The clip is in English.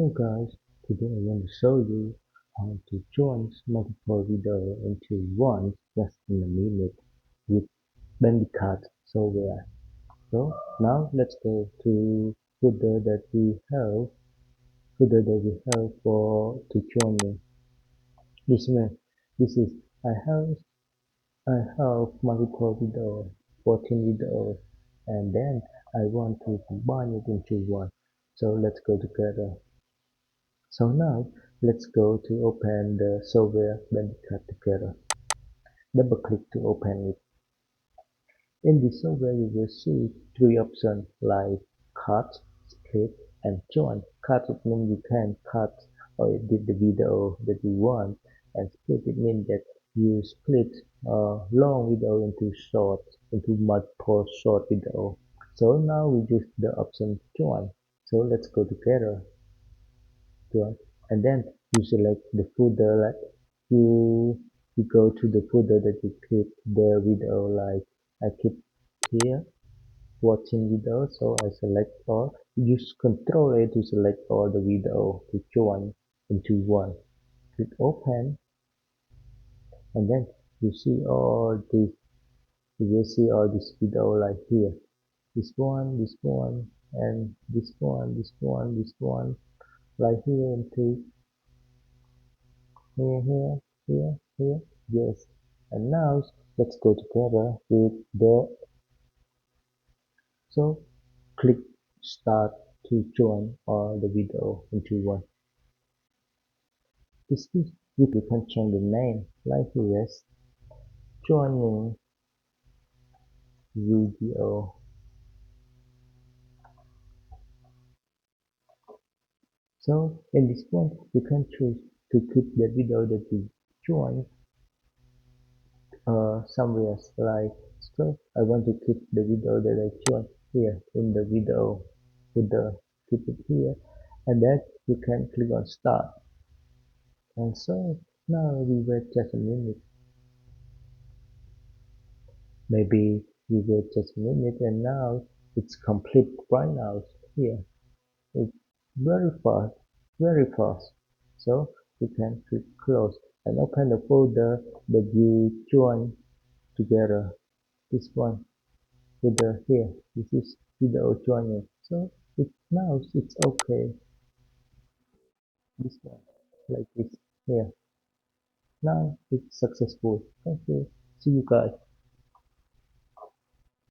Hello guys, today I want to show you how to join multiple videos into one just in a minute with Bandicoot software. So now let's go to folder that we have for to join me. This one, this is I have I have multiple videos, 14 videos, and then I want to combine it into one. So let's go together. So now let's go to open the software Bandicoot together. Double click to open it. In this software you will see three options like cut, split, and join. Cut it means you can cut or edit the video that you want, and split it means that you split a long video into multiple short video. So now we use the option join. So let's go together. Join, and then you select the folder like you go to the folder that you keep the video, like I keep here watching video, so I select all. Use control A to select all the video to join into one. Click open, and then you see all this you will see all this video like here, this one, and this one like here into here. Yes. And now let's go together with the, so click start to join all the video into one. This is you can change the name like here, joining video. So in this one you can choose to keep the video that you join somewhere like, so I want to keep the video that I joined here in the video folder, keep it here, and then you can click on start. And so now we wait just a minute, maybe we wait just a minute, and now it's complete right now here. It's very fast, very fast. So you can click close and open the folder that you joined together. This one folder here. This is video joining. So now it's okay. This one like this here. Now it's successful. Thank you. See you guys.